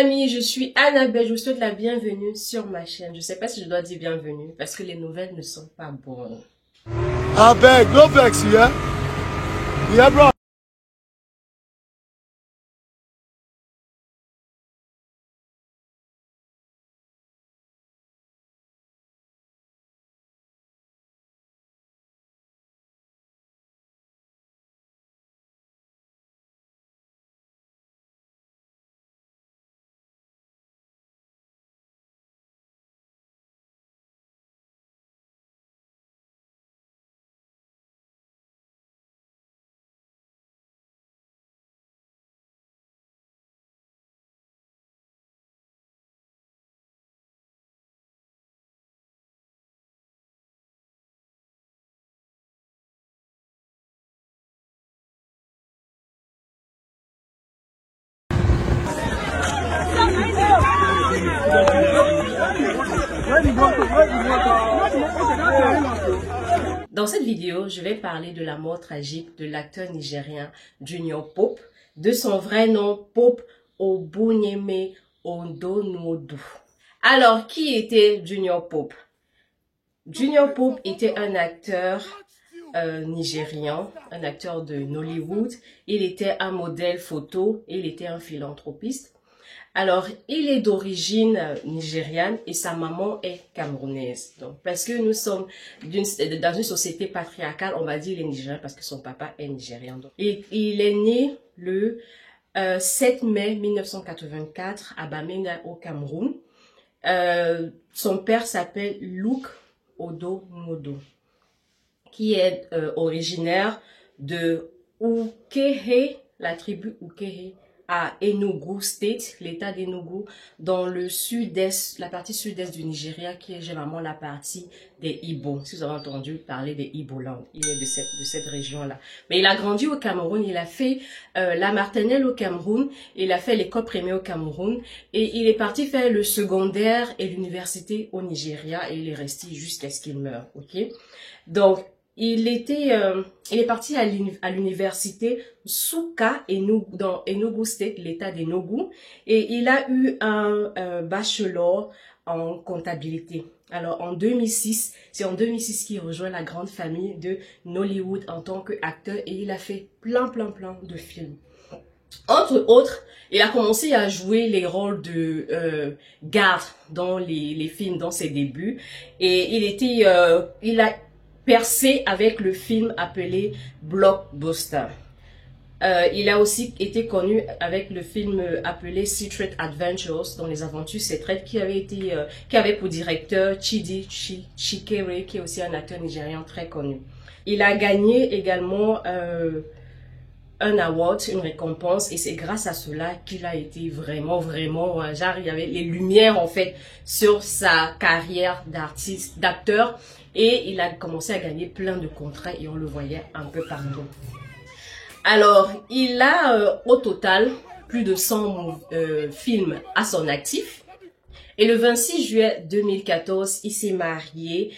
amis, je suis Annabelle, je vous souhaite la bienvenue sur ma chaîne. Je ne sais pas si je dois dire bienvenue parce que les nouvelles ne sont pas bonnes. I beg, no vex, yeah? Yeah, bro. Dans cette vidéo, je vais parler de la mort tragique de l'acteur nigérien Junior Pope, de son vrai nom Pope Obunyeme Ondonuodu. Alors, qui était Junior Pope? Junior Pope était un acteur nigérian, un acteur de Nollywood. Il était un modèle photo, il était un philanthropiste. Alors, il est d'origine nigériane et sa maman est camerounaise. Donc, parce que nous sommes dans une société patriarcale, on va dire les Nigériens parce que son papa est nigérian. Donc, et il est né le 7 mai 1984 à Bamenda au Cameroun. Son père s'appelle Luke Odo Nodo, qui est originaire de Ukehe, la tribu Ukehe, à Enugu State, l'état d'Enugu, dans le sud-est, la partie sud-est du Nigeria, qui est généralement la partie des Ibo. Si vous avez entendu parler des Ibo-land, il est de cette région-là. Mais il a grandi au Cameroun, il a fait la maternelle au Cameroun, il a fait l'école primaire au Cameroun, et il est parti faire le secondaire et l'université au Nigeria, et il est resté jusqu'à ce qu'il meure, ok? Donc, il est parti à l'université Suka dans Enugu State, l'état d'Enugu, et il a eu un bachelor en comptabilité. Alors en 2006, c'est en 2006 qu'il rejoint la grande famille de Nollywood en tant qu'acteur et il a fait plein de films. Entre autres, il a commencé à jouer les rôles de garde dans les films dans ses débuts et il a percé avec le film appelé Blockbuster. Il a aussi été connu avec le film appelé Secret Adventures, dans les aventures secrètes, qui avait pour directeur Chidi Chikere, qui est aussi un acteur nigérian très connu. Il a gagné également un award, une récompense, et c'est grâce à cela qu'il a été vraiment, genre il y avait les lumières en fait sur sa carrière d'artiste, d'acteur, et il a commencé à gagner plein de contrats et on le voyait un peu partout. Alors, il a au total plus de 100 films à son actif, et le 26 juillet 2014, il s'est marié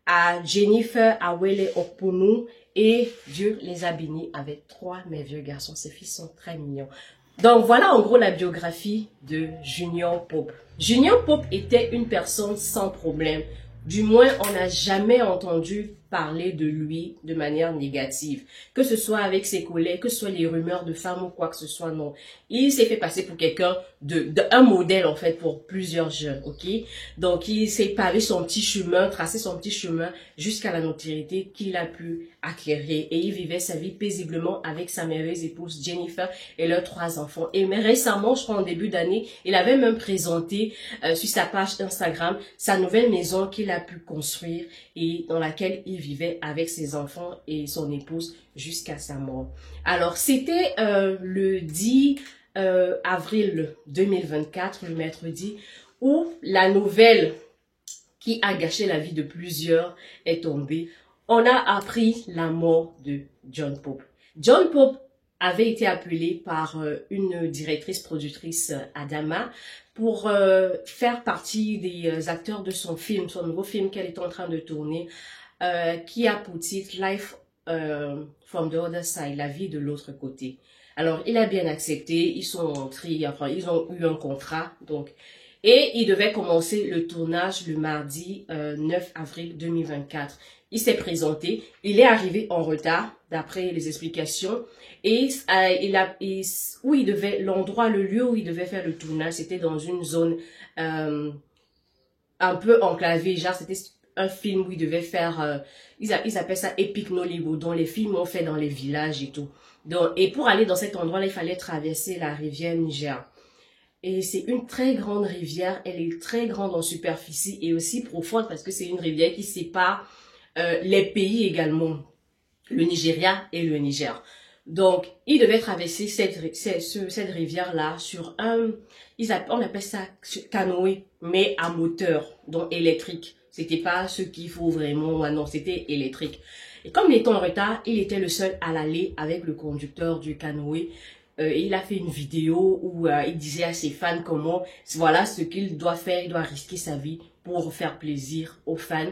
à Jennifer Awele Okponu, et Dieu les a bénis avec 3 merveilleux garçons. Ses fils sont très mignons. Donc voilà en gros la biographie de Junior Pope. Junior Pope était une personne sans problème. Du moins, on n'a jamais entendu parler de lui de manière négative. Que ce soit avec ses collègues, que ce soit les rumeurs de femmes ou quoi que ce soit, non. Il s'est fait passer pour quelqu'un un modèle en fait pour plusieurs jeunes, ok? Donc il s'est pavé son petit chemin, tracé son petit chemin jusqu'à la notoriété qu'il a pu acquérir. Et il vivait sa vie paisiblement avec sa merveilleuse épouse Jennifer et leurs 3 enfants. Et mais récemment, je crois en début d'année, il avait même présenté sur sa page Instagram sa nouvelle maison qu'il a pu construire et dans laquelle il vivait avec ses enfants et son épouse jusqu'à sa mort. Alors, c'était le 10 avril 2024, le mercredi, où la nouvelle qui a gâché la vie de plusieurs est tombée. On a appris la mort de John Pope. John Pope avait été appelé par une directrice productrice, Adama, pour faire partie des acteurs de son film, son nouveau film qu'elle est en train de tourner, qui a pour titre Life from the Other Side, la vie de l'autre côté. Alors, il a bien accepté, ils sont entrés, enfin, ils ont eu un contrat, donc, et il devait commencer le tournage le mardi 9 avril 2024. Il s'est présenté, il est arrivé en retard, d'après les explications, et où il devait, l'endroit, le lieu où il devait faire le tournage, c'était dans une zone un peu enclavée, genre c'était un film où il devait faire, ils appellent ça Epic Nollywood, dont les films ont fait dans les villages et tout. Donc, et pour aller dans cet endroit-là, il fallait traverser la rivière Niger. Et c'est une très grande rivière, elle est très grande en superficie et aussi profonde parce que c'est une rivière qui sépare les pays également, le Nigeria et le Niger. Donc, il devait traverser cette rivière-là sur on appelle ça canoë, mais à moteur, donc électrique. C'était pas ce qu'il faut vraiment, non, c'était électrique. Et comme il était en retard, il était le seul à l'aller avec le conducteur du canoë. Il a fait une vidéo où il disait à ses fans comment, voilà ce qu'il doit faire, il doit risquer sa vie pour faire plaisir aux fans.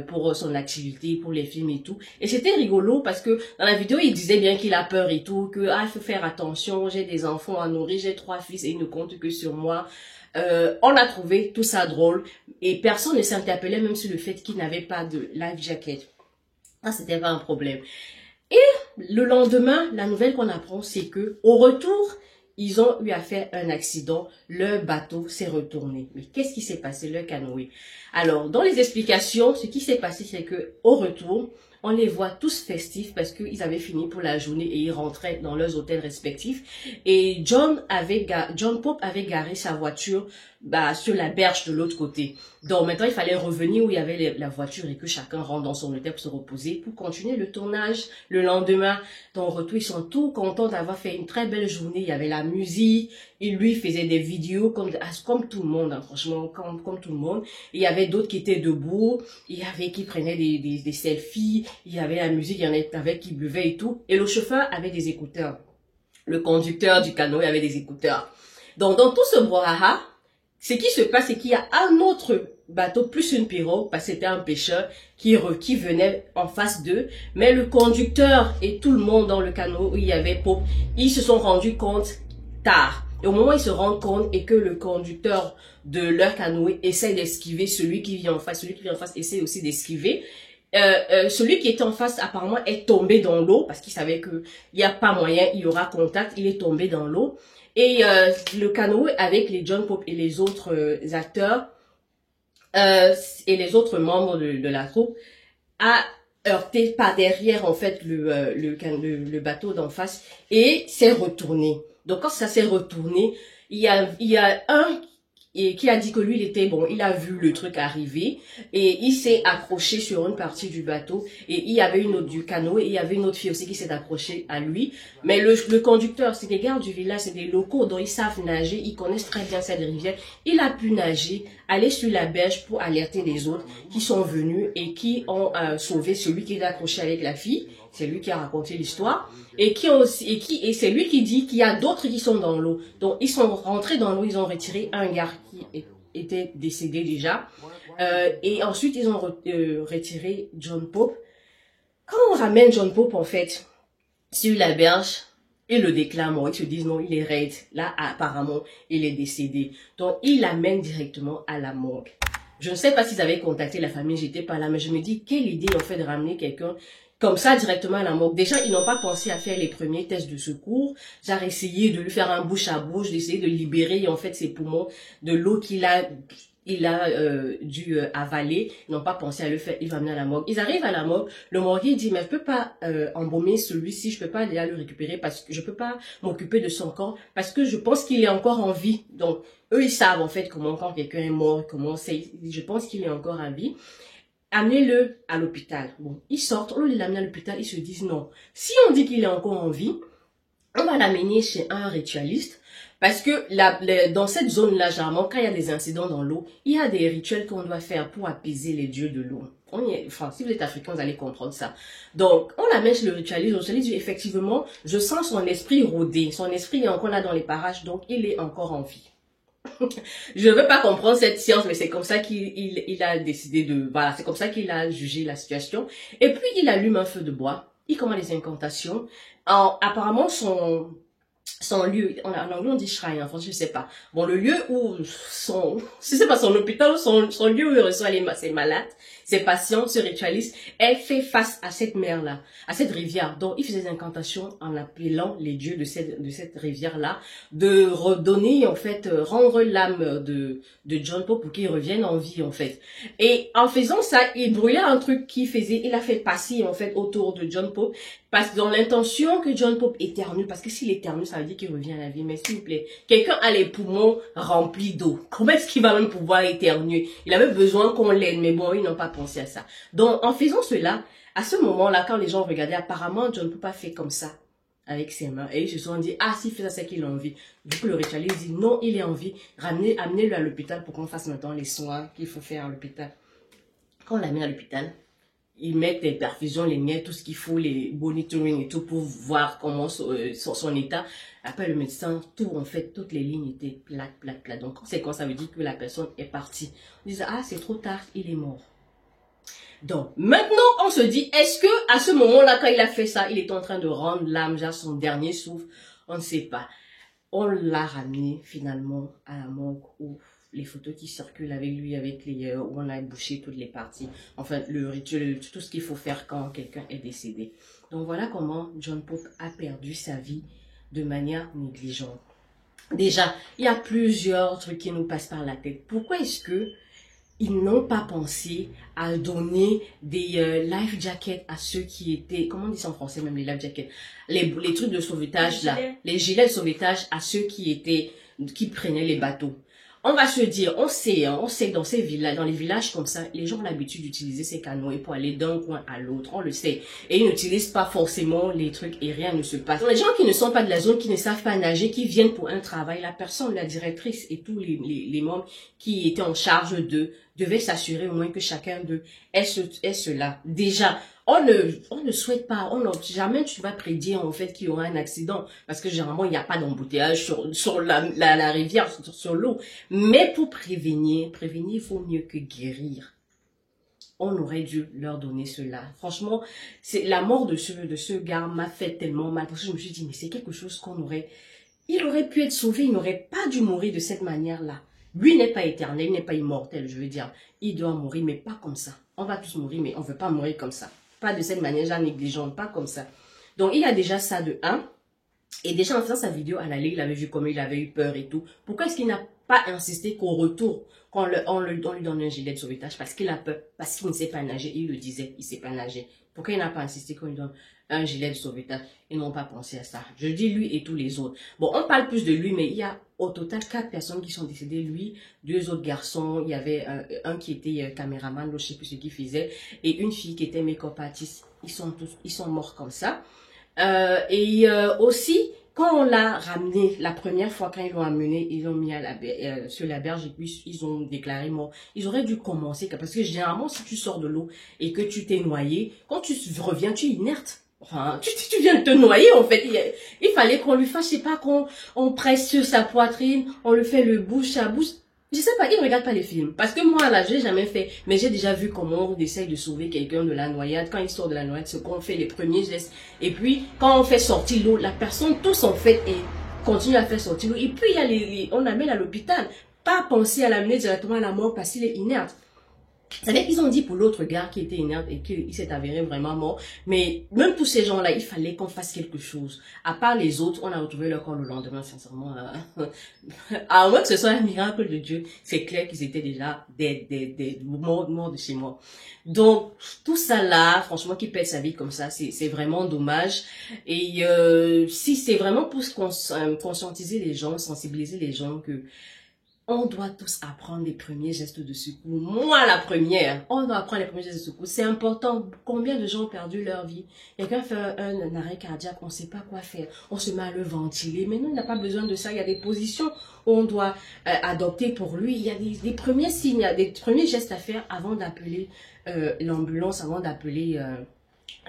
Pour son activité, pour les films et tout. Et c'était rigolo parce que dans la vidéo, il disait bien qu'il a peur et tout, que il faut faire attention, j'ai des enfants à nourrir, j'ai 3 fils et ils ne comptent que sur moi. On a trouvé tout ça drôle et personne ne s'interpellait même sur le fait qu'il n'avait pas de life jacket. Ça, c'était pas un problème. Et le lendemain, la nouvelle qu'on apprend, c'est que au retour, ils ont eu à faire un accident, leur bateau s'est retourné. Mais qu'est-ce qui s'est passé, leur canoë? Alors, dans les explications, ce qui s'est passé, c'est que au retour, on les voit tous festifs parce qu'ils avaient fini pour la journée et ils rentraient dans leurs hôtels respectifs. Et John Pope avait garé sa voiture sur la berge de l'autre côté. Donc maintenant, il fallait revenir où il y avait la voiture et que chacun rentre dans son hôtel pour se reposer pour continuer le tournage le lendemain. Donc au retour, ils sont tous contents d'avoir fait une très belle journée. Il y avait la musique, il lui faisait des vidéos comme tout le monde, hein, franchement, comme tout le monde. Il y avait d'autres qui étaient debout, il y avait qui prenaient des selfies, il y avait la musique, il y en avait qui buvaient et tout. Et le chauffeur avait des écouteurs. Le conducteur du canoë avait des écouteurs. Donc dans tout ce brouhaha, ce qui se passe, c'est qu'il y a un autre bateau plus une pirogue, parce que c'était un pêcheur qui venait en face d'eux. Mais le conducteur et tout le monde dans le canot où il y avait Pope, ils se sont rendus compte tard. Et au moment où ils se rendent compte et que le conducteur de leur canoë essaie d'esquiver celui qui vient en face, essaie aussi d'esquiver. Celui qui était en face apparemment est tombé dans l'eau parce qu'il savait que il n'y a pas moyen, il y aura contact, il est tombé dans l'eau. Et le canoë avec les John Pope et les autres acteurs et les autres membres de la troupe a heurté par derrière en fait le bateau d'en face et s'est retourné. Donc quand ça s'est retourné, il y a un qui a dit que lui, il a vu le truc arriver et il s'est accroché sur une partie du bateau et il y avait une autre du canoë et il y avait une autre fille aussi qui s'est accrochée à lui. Mais le conducteur, c'est des gars du village, c'est des locaux dont ils savent nager, ils connaissent très bien cette rivière. Il a pu nager, aller sur la berge pour alerter les autres qui sont venus et qui ont sauvé celui qui est accroché avec la fille. C'est lui qui a raconté l'histoire et c'est lui qui dit qu'il y a d'autres qui sont dans l'eau. Donc ils sont rentrés dans l'eau, ils ont retiré un gars qui était décédé déjà et ensuite ils ont retiré John Pope. Quand on ramène John Pope en fait sur la berge, ils le déclarent, ils se disent non, il est raide. Là apparemment il est décédé. Donc ils l'amènent directement à la morgue. Je ne sais pas s'ils avaient contacté la famille, j'étais pas là, mais je me dis quelle idée en fait de ramener quelqu'un comme ça directement à la morgue. Déjà, ils n'ont pas pensé à faire les premiers tests de secours. J'ai essayé de lui faire un bouche à bouche, d'essayer de libérer en fait ses poumons de l'eau qu'il a dû avaler. Ils n'ont pas pensé à le faire. Ils vont amener à la morgue. Ils arrivent à la morgue. Le morguier dit mais je peux pas embaumer celui-ci, je peux pas aller le récupérer parce que je peux pas m'occuper de son corps parce que je pense qu'il est encore en vie. Donc eux ils savent en fait comment quand quelqu'un est mort, comment c'est. Je pense qu'il est encore en vie. Amenez-le à l'hôpital. Bon, ils sortent, au lieu de l'amener à l'hôpital, ils se disent non. Si on dit qu'il est encore en vie, on va l'amener chez un ritualiste. Parce que dans cette zone-là, généralement, quand il y a des incidents dans l'eau, il y a des rituels qu'on doit faire pour apaiser les dieux de l'eau. Enfin, si vous êtes africain, vous allez comprendre ça. Donc, on l'amène chez le ritualiste. Le ritualiste dit effectivement, je sens son esprit rôder. Son esprit est encore là dans les parages, donc il est encore en vie. Je ne veux pas comprendre cette science, mais c'est comme ça qu'il a décidé voilà, c'est comme ça qu'il a jugé la situation. Et puis, il allume un feu de bois. Il commence les incantations. Apparemment, son lieu, en anglais on dit shrine, en français je sais pas. Bon, le lieu où je sais pas, son hôpital, son lieu où il reçoit ses malades, ses patients, ses ritualistes, elle fait face à cette mer-là, à cette rivière. Donc, il faisait des incantations en appelant les dieux de cette rivière-là, de redonner, en fait, rendre l'âme de John Pope pour qu'il revienne en vie, en fait. Et en faisant ça, il brûlait un truc il a fait passer, en fait, autour de John Pope, parce que dans l'intention que John Pope éternue, parce que s'il éternue, ça veut dire qu'il revient à la vie. Mais s'il vous plaît, quelqu'un a les poumons remplis d'eau. Comment est-ce qu'il va même pouvoir éternuer? Il avait besoin qu'on l'aide, mais bon, ils n'ont pas pensé à ça. Donc, en faisant cela, à ce moment-là, quand les gens regardaient, apparemment, John Pope a fait comme ça, avec ses mains. Et ils se sont dit, ah, s'il fait ça, c'est qu'il a envie. Du coup, le ritualiste dit, non, il est en vie. Amenez-le à l'hôpital pour qu'on fasse maintenant les soins qu'il faut faire à l'hôpital. Quand on l'a mis à l'hôpital, ils mettent les perfusions, les nerfs, tout ce qu'il faut, les monitoring et tout pour voir comment son état. Après, le médecin, en fait, toutes les lignes étaient plates. Donc, c'est quand ça veut dire que la personne est partie. On disait, ah, c'est trop tard, il est mort. Donc, maintenant, on se dit, est-ce que à ce moment-là, quand il a fait ça, il est en train de rendre l'âme, genre son dernier souffle? On ne sait pas. On l'a ramené, finalement, à la morgue où les photos qui circulent avec lui, où on a bouché toutes les parties. Enfin, le rituel, tout ce qu'il faut faire quand quelqu'un est décédé. Donc, voilà comment John Pope a perdu sa vie de manière négligente. Déjà, il y a plusieurs trucs qui nous passent par la tête. Pourquoi est-ce que ils n'ont pas pensé à donner des life jackets à ceux qui étaient, comment on dit ça en français même, les life jackets, les trucs de sauvetage là, les gilets de sauvetage à ceux qui prenaient les bateaux. On va se dire, on sait dans ces villages, dans les villages comme ça, les gens ont l'habitude d'utiliser ces canoës pour aller d'un coin à l'autre, on le sait. Et ils n'utilisent pas forcément les trucs et rien ne se passe. Les gens qui ne sont pas de la zone, qui ne savent pas nager, qui viennent pour un travail, la personne, la directrice et tous les membres qui étaient en charge d'eux devaient s'assurer au moins que chacun d'eux est cela. Déjà, on ne souhaite pas, jamais tu vas prédire en fait qu'il y aura un accident parce que généralement il n'y a pas d'embouteillage sur la rivière, sur l'eau. Mais pour prévenir, il faut mieux que guérir. On aurait dû leur donner cela. Franchement, la mort de ce gars m'a fait tellement mal parce que je me suis dit mais c'est quelque chose il aurait pu être sauvé, il n'aurait pas dû mourir de cette manière-là. Lui n'est pas éternel, il n'est pas immortel, je veux dire. Il doit mourir, mais pas comme ça. On va tous mourir, mais on ne veut pas mourir comme ça. Pas de cette manière négligente, pas comme ça. Donc, il y a déjà ça de 1. Et déjà, en faisant sa vidéo à l'aller, il avait vu comment il avait eu peur et tout. Pourquoi est-ce qu'il n'a pas insisté qu'au retour, quand on lui donne un gilet de sauvetage? Parce qu'il a peur, parce qu'il ne sait pas nager. Il le disait, il ne sait pas nager. Pourquoi il n'a pas insisté qu'on lui donne un gilet de sauvetage? Ils n'ont pas pensé à ça. Je dis lui et tous les autres. Bon, on parle plus de lui, mais il y a au total 4 personnes qui sont décédées. Lui, 2 autres garçons. Il y avait un qui était caméraman, je ne sais plus ce qu'il faisait. Et une fille qui était make-up artiste. Ils sont morts comme ça. Aussi, quand on l'a ramené, la première fois quand ils l'ont amené, ils l'ont mis sur la berge et puis ils ont déclaré mort. Ils auraient dû commencer, parce que généralement, si tu sors de l'eau et que tu t'es noyé, quand tu reviens, tu es inerte. Enfin, tu viens de te noyer, en fait. Il fallait qu'on lui fasse, je sais pas, qu'on presse sur sa poitrine, on le fait le bouche à bouche. Je sais pas, il ne regarde pas les films. Parce que moi, là, j'ai jamais fait. Mais j'ai déjà vu comment on essaye de sauver quelqu'un de la noyade. Quand il sort de la noyade, c'est qu'on fait les premiers gestes. Et puis, quand on fait sortir l'eau, la personne, tous en fait, et continue à faire sortir l'eau. Et puis, il y a on l'amène à l'hôpital. Pas penser à l'amener directement à la mort parce qu'il est inerte. C'est-à-dire qu'ils ont dit pour l'autre gars qui était inerte et qu'il s'est avéré vraiment mort. Mais même tous ces gens-là, il fallait qu'on fasse quelque chose. À part les autres, on a retrouvé leur corps le lendemain, sincèrement. À moins que ce soit un miracle de Dieu, c'est clair qu'ils étaient déjà morts de chez moi. Donc, tout ça là, franchement, qui perd sa vie comme ça, c'est vraiment dommage. Et si c'est vraiment pour conscientiser les gens, sensibiliser les gens que on doit tous apprendre les premiers gestes de secours. Moi, la première, on doit apprendre les premiers gestes de secours. C'est important. Combien de gens ont perdu leur vie? Quelqu'un fait un arrêt cardiaque, on ne sait pas quoi faire. On se met à le ventiler. Mais non, il n'a pas besoin de ça. Il y a des positions où on doit adopter pour lui. Il y a des premiers signes, il y a des premiers gestes à faire avant d'appeler l'ambulance, avant d'appeler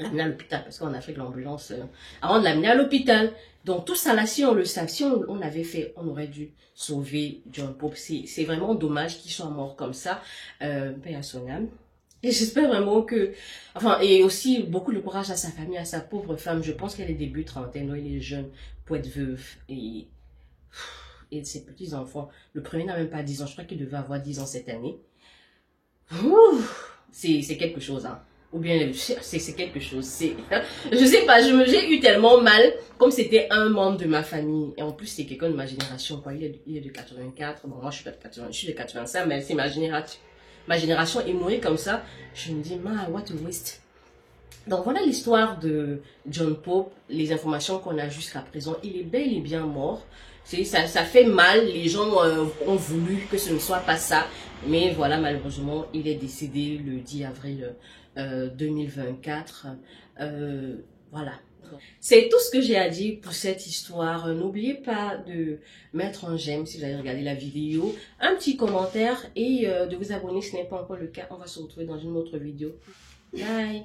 l'amener à l'hôpital. Parce qu'en Afrique, l'ambulance, avant de l'amener à l'hôpital. Donc tout ça là, si on le savait, si on l'avait fait, on aurait dû sauver John Pope. C'est vraiment dommage qu'il soit mort comme ça. Paix à son âme. Et j'espère vraiment que... Enfin, et aussi beaucoup de courage à sa famille, à sa pauvre femme. Je pense qu'elle est début trentaine, elle est jeune pour être veuve. Et ses petits-enfants. Le premier n'a même pas 10 ans. Je crois qu'il devait avoir 10 ans cette année. C'est quelque chose, hein. Ou bien, c'est quelque chose. Je sais pas, j'ai eu tellement mal, comme c'était un membre de ma famille. Et en plus, c'est quelqu'un de ma génération, quoi. Il est de 84. Bon, moi, je suis de 85, mais c'est ma génération. Ma génération est mourir comme ça. Je me dis, what a waste. Donc, voilà l'histoire de John Pope. Les informations qu'on a jusqu'à présent. Il est bel et bien mort. Ça fait mal. Les gens ont voulu que ce ne soit pas ça. Mais voilà, malheureusement, il est décédé le 10 avril 2024. Voilà. C'est tout ce que j'ai à dire pour cette histoire. N'oubliez pas de mettre un j'aime si vous avez regardé la vidéo, un petit commentaire et de vous abonner si ce n'est pas encore le cas. On va se retrouver dans une autre vidéo. Bye!